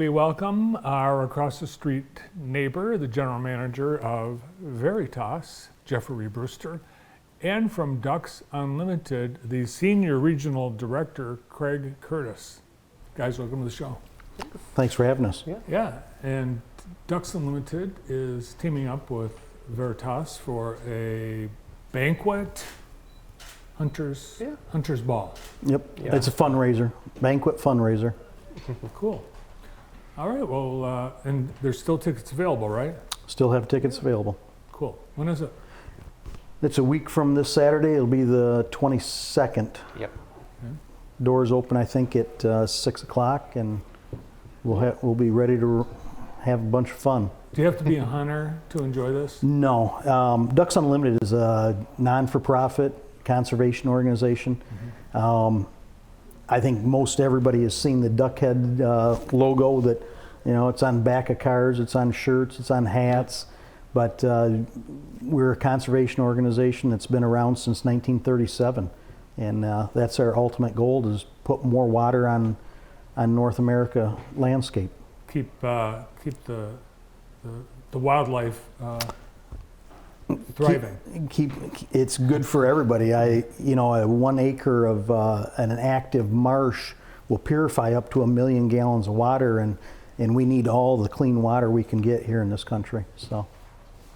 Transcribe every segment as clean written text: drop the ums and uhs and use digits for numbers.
We welcome our across the street neighbor, the general manager of Veritas, Jeffrey Brewster, and from Ducks Unlimited, the senior regional director, Craig Curtis. Guys, welcome to the show. Thanks for having us. Yeah, and Ducks Unlimited is teaming up with Veritas for a banquet, Hunter's Ball. Yep, It's a fundraiser, banquet fundraiser. Cool. All right, well, and there's still tickets available, right? Still have tickets available. Cool. When is it? It's a week from this Saturday. It'll be the 22nd. Yep. Okay. Doors open, I think, at 6 o'clock, and we'll be ready to have a bunch of fun. Do you have to be a hunter to enjoy this? No. Ducks Unlimited is a non-for-profit conservation organization. Mm-hmm. I think most everybody has seen the duck head logo that, it's on back of cars, it's on shirts, it's on hats. But we're a conservation organization that's been around since 1937. And that's our ultimate goal, is put more water on North America landscape. Keep the wildlife thriving. It's good for everybody. A 1 acre of an active marsh will purify up to 1 million gallons of water, and we need all the clean water we can get here in this country. So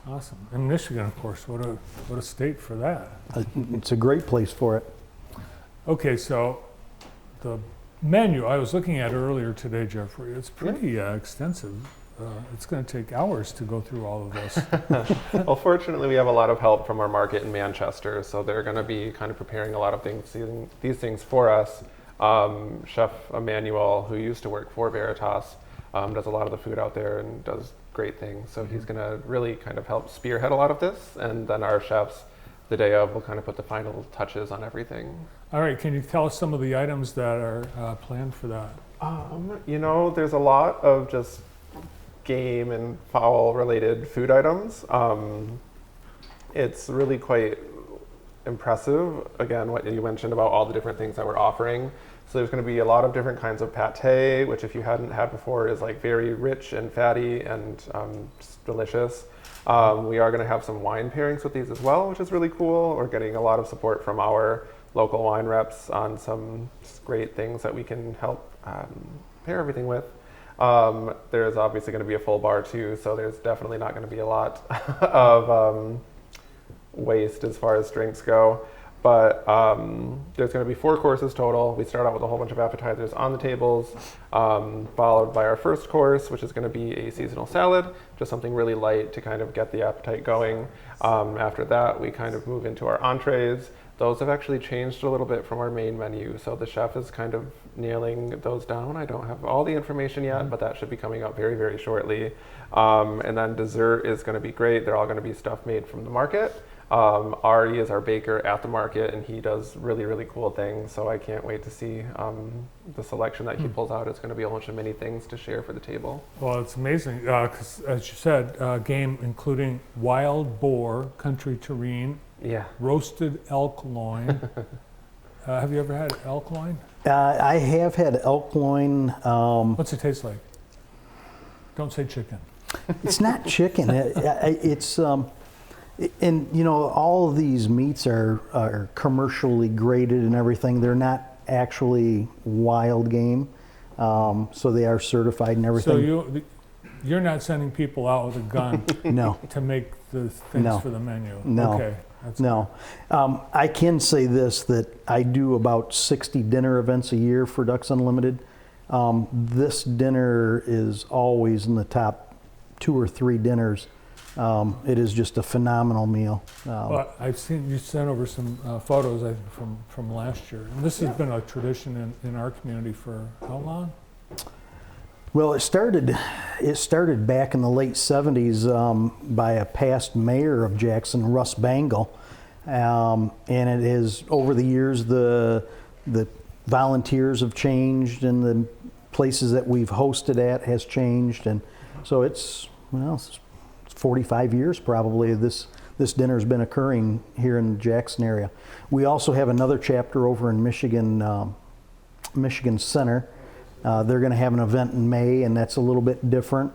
awesome. And Michigan, of course, what a state for that. It's a great place for it. Okay, so the menu I was looking at earlier today, Jeffrey, it's pretty extensive. It's going to take hours to go through all of this. Well, fortunately, we have a lot of help from our market in Manchester, so they're going to be kind of preparing a lot of these things for us. Chef Emmanuel, who used to work for Veritas, does a lot of the food out there and does great things. So he's going to really kind of help spearhead a lot of this, and then our chefs, the day of, will kind of put the final touches on everything. All right, can you tell us some of the items that are planned for that? There's a lot of just game and fowl related food items. It's really quite impressive, again, what you mentioned about all the different things that we're offering. So there's going to be a lot of different kinds of pate, which if you hadn't had before is like very rich and fatty and just delicious. We are going to have some wine pairings with these as well, which is really cool. We're getting a lot of support from our local wine reps on some great things that we can help pair everything with. There's obviously going to be a full bar too, so there's definitely not going to be a lot of waste as far as drinks go. But there's going to be 4 courses total. We start out with a whole bunch of appetizers on the tables, followed by our first course, which is going to be a seasonal salad, just something really light to kind of get the appetite going. After that, we kind of move into our entrees. Those have actually changed a little bit from our main menu, so the chef is kind of nailing those down. I don't have all the information yet, but that should be coming up very, very shortly. And then dessert is going to be great. They're all going to be stuff made from the market. Ari is our baker at the market, and he does really, really cool things, so I can't wait to see the selection that he pulls out. It's going to be a bunch of many things to share for the table. Well, it's amazing, because as you said, game including wild boar, country terrine, roasted elk loin. Have you ever had elk loin? I have had elk loin. What's it taste like? Don't say chicken. It's not chicken. It's all of these meats are commercially graded and everything. They're not actually wild game, so they are certified and everything. So you're not sending people out with a gun No. to make the things for the menu? No. Okay. No. I can say this, that I do about 60 dinner events a year for Ducks Unlimited. This dinner is always in the top 2 or 3 dinners. It is just a phenomenal meal. Well, I've seen you sent over some photos from last year. And this has been a tradition in our community for how long? Well, it started back in the late 70s by a past mayor of Jackson, Russ Bangle. And it is, over the years, the volunteers have changed and the places that we've hosted at has changed. And so it's 45 years probably this dinner's been occurring here in the Jackson area. We also have another chapter over in Michigan Center They're going to have an event in May, and that's a little bit different.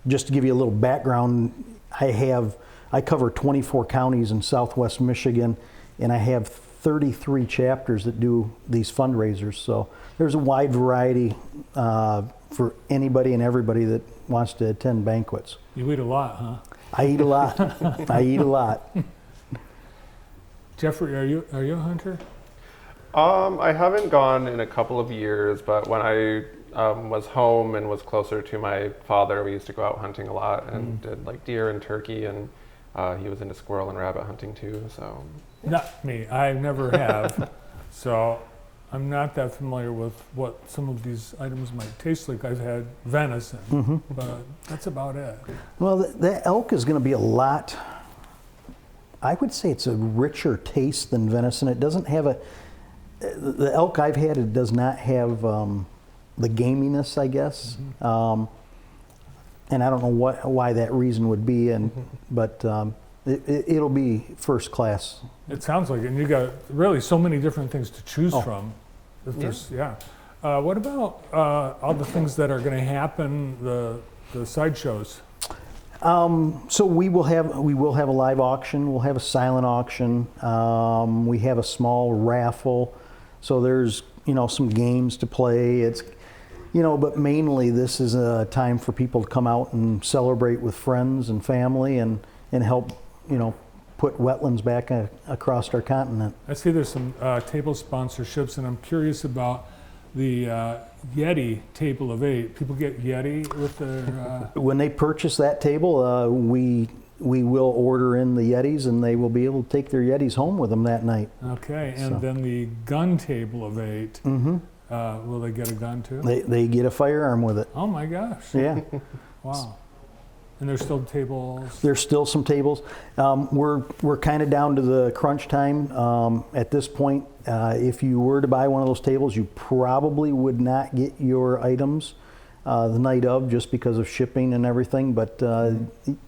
Just to give you a little background, I cover 24 counties in Southwest Michigan, and I have 33 chapters that do these fundraisers. So there's a wide variety for anybody and everybody that wants to attend banquets. You eat a lot, huh? I eat a lot. I eat a lot. Jeffrey, are you a hunter? I haven't gone in a couple of years, but when I was home and was closer to my father, we used to go out hunting a lot and did like deer and turkey, and he was into squirrel and rabbit hunting too. So Not me. I never have. So I'm not that familiar with what some of these items might taste like. I've had venison, but that's about it. Well, the elk is going to be a lot, I would say it's a richer taste than venison. It doesn't have the elk I've had, it does not have the gaminess, I guess. And I don't know why that reason would be, but it'll be first class. It sounds like it. And you got really so many different things to choose from. If there's, what about all the things that are going to happen, the sideshows? So we will have a live auction. We'll have a silent auction. We have a small raffle. So there's some games to play. It's but mainly this is a time for people to come out and celebrate with friends and family and help put wetlands back across our continent. I see there's some table sponsorships, and I'm curious about the Yeti table of 8. People get Yeti with their... When they purchase that table, we will order in the Yetis, and they will be able to take their Yetis home with them that night. Okay, and then the gun table of 8. Will they get a gun too? They get a firearm with it. Oh my gosh. Yeah. Wow. And there's still tables? There's still some tables. We're kind of down to the crunch time at this point. If you were to buy one of those tables, you probably would not get your items the night of, just because of shipping and everything, but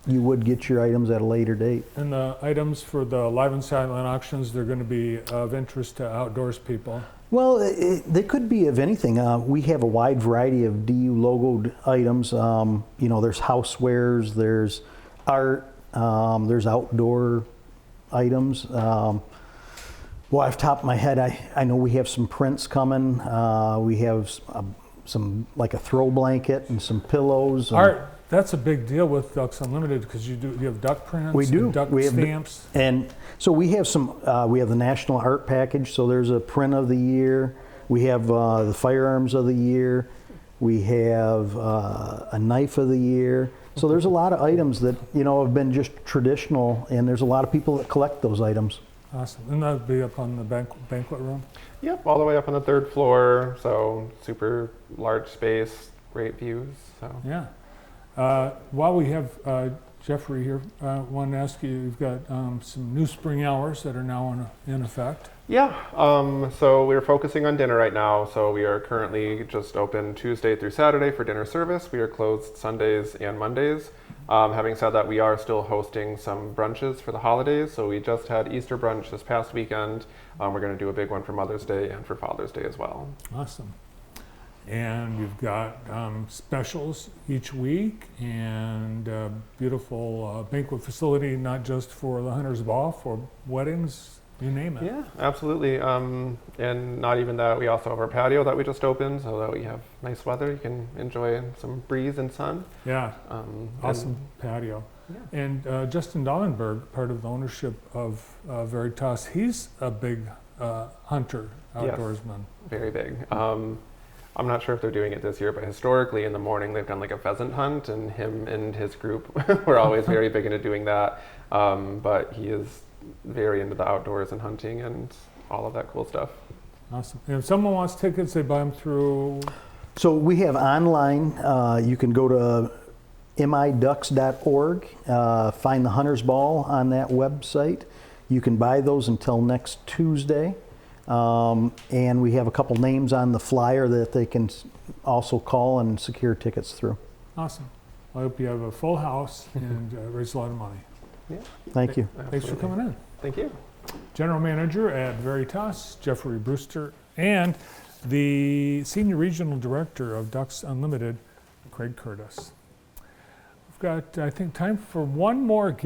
you would get your items at a later date. And the items for the live and silent auctions, they're going to be of interest to outdoors people? Well, they could be of anything. We have a wide variety of DU logoed items. There's housewares, there's art, there's outdoor items. Well, off the top of my head, I know we have some prints coming. We have some, like a throw blanket and some pillows. Art, that's a big deal with Ducks Unlimited, because you have duck prints, we do. And duck stamps. And so we have we have the National Art Package, so there's a print of the year. We have the firearms of the year. We have a knife of the year. So there's a lot of items that, have been just traditional, and there's a lot of people that collect those items. Awesome. And that'll be up on the banquet room? Yep, all the way up on the 3rd floor. So super large space, great views. So yeah. While we have Jeffrey here, I wanted to ask you, you've got some new spring hours that are now in effect. Yeah, so we're focusing on dinner right now. So we are currently just open Tuesday through Saturday for dinner service. We are closed Sundays and Mondays. Having said that, we are still hosting some brunches for the holidays. So we just had Easter brunch this past weekend. We're going to do a big one for Mother's Day and for Father's Day as well. Awesome. And you've got specials each week, and a beautiful banquet facility, not just for the Hunter's Ball, for weddings, you name it. Yeah, absolutely. And not even that, we also have our patio that we just opened, so that we have nice weather. You can enjoy some breeze and sun. Yeah, awesome patio. Yeah. And Justin Dollenberg, part of the ownership of Veritas, he's a big hunter, outdoorsman. Yes, very big. I'm not sure if they're doing it this year, but historically in the morning they've done like a pheasant hunt, and him and his group were always very big into doing that. But he is very into the outdoors and hunting and all of that cool stuff. Awesome. And if someone wants tickets, they buy them through? So we have online. You can go to miducks.org, find the Hunter's Ball on that website. You can buy those until next Tuesday. And we have a couple names on the flyer that they can also call and secure tickets through. Awesome. I hope you have a full house and raise a lot of money. Yeah. Thank you. Absolutely. Thanks for coming in. Thank you. General Manager at Veritas, Jeffrey Brewster, and the Senior Regional Director of Ducks Unlimited, Craig Curtis. We've got, I think, time for one more